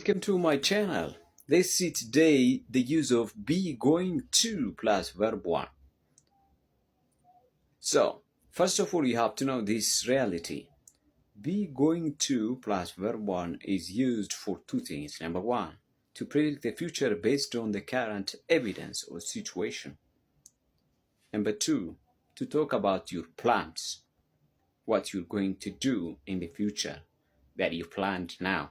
Welcome to my channel. Let's see today the use of be going to plus verb 1. So, first of all, you have to know this reality. Be going to plus verb 1 is used for two things. Number one, to predict the future based on the current evidence or situation. Number two, to talk about your plans, what you're going to do in the future that you planned now.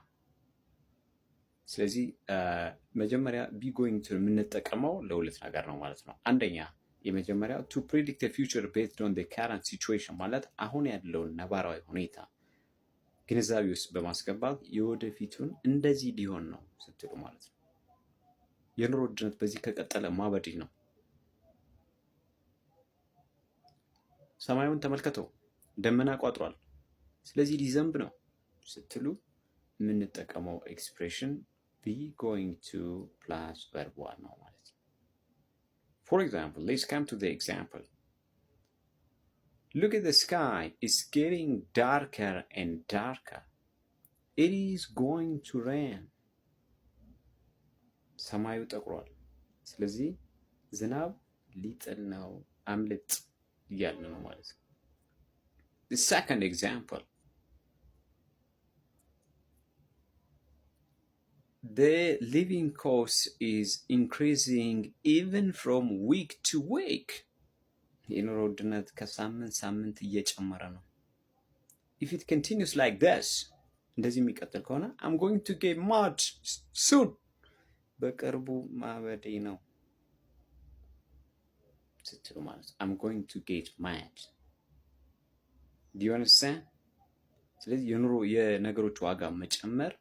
ስለዚህ መጀመሪያ ቢ ጎይንግ ቱ የምንጠቀመው ለሁለት ነገር ነው ማለት ነው። አንደኛ የመጀመሪያው ቱ ፕሪዲክት ዘ ፊውቸር ቤዝድ ኦን ዘ ካረንት ሲቹዌሽን ማለት አሁን ያለውን ነባራዊ ሁኔታ ግንዛቤ ውስጥ በማስገባት የወደፊቱን እንደዚህ ሊሆን ነው ስትሉ ማለት ነው። የኑሮ ውድነት በዚህ ከቀጠለ ማበድ ነው። ሰማዩን ተመልከተው ደመና ቋጥሯል፣ ስለዚህ ሊዘንብ ነው ስትሉ የምንጠቀመው ኤክስፕሬሽን be going to plus verb 1 ነው ማለት ነው። For example, let's come to the example. Look at the sky. It's getting darker and darker. It is going to rain. ሰማዩ ጠቁሯል፣ ስለዚህ ዝናብ ሊጥል ነው፣ አምልጥ እያልን ነው ማለት ነው። The second example. The living cost is increasing even from week to week. የኑሮ ውድነት ከሳምንት ሳምንት እየጨመረ ነው። If it continues like this, እንደዚህ የሚቀጥል ከሆነ I'm going to get mad soon. በቅርቡ ማበዴ ነው ስትሉ ማለት I'm going to get mad. Do you understand? ስለዚህ የነገሮች ዋጋ መጨመር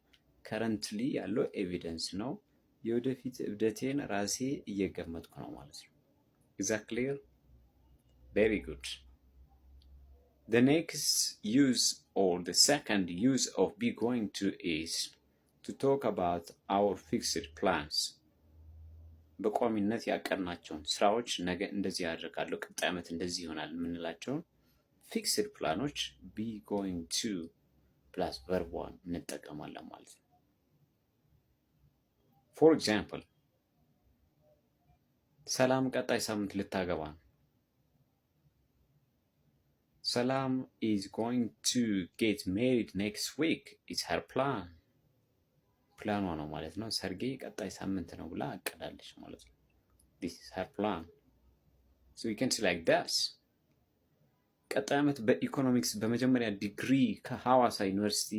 ከረንትሊ ያለው ኤቪደንስ ነው። የወደፊት እብደቴን ራሴ እየገመትኩ ነው ማለት ነው። Is that clear? Very good. The next use or the second use of be going to is to talk about our fixed plans. በቋሚነት ያቀድናቸውን ስራዎች ነገ እንደዚህ ያደርጋለሁ፣ ቀጣይ ዓመት እንደዚህ ይሆናል የምንላቸውን ፊክስድ ፕላኖች be going to plus verb 1 እንጠቀማለን ማለት ነው። For example, ሰላም ቀጣይ ሳምንት ልታገባ ነው። ሰላም is going to get married next week. It's her plan. ፕላኗ ነው ማለት ነው። ሰርጌ ቀጣይ ሳምንት ነው ብላ አቅዳለች ማለት ነው። This is her plan. So you can say like this. ቀጣይ ዓመት በኢኮኖሚክስ በመጀመሪያ ዲግሪ ከሐዋሳ ዩኒቨርሲቲ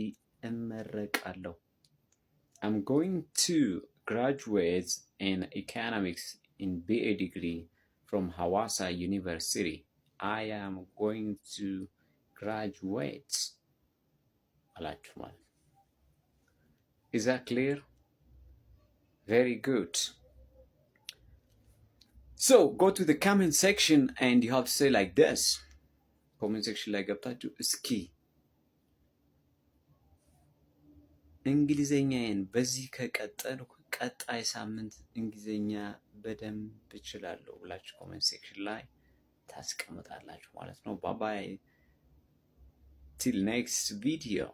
እመረቃለሁ። I'm going to graduate in economics in BA degree from Hawassa University. I am going to graduate. Is that clear? Very good. So go to the comment section and you have to say like this. Comment section ላይ ገብታችሁ እስኪ እንግሊዘኛዬን በዚህ ከቀጠልኩ ቀጣይ ሳምንት እንግሊዘኛ በደንብ እችላለሁ ብላችሁ ኮሜንት ሴክሽን ላይ ታስቀምጣላችሁ ማለት ነው። ባይ ባይ till next video.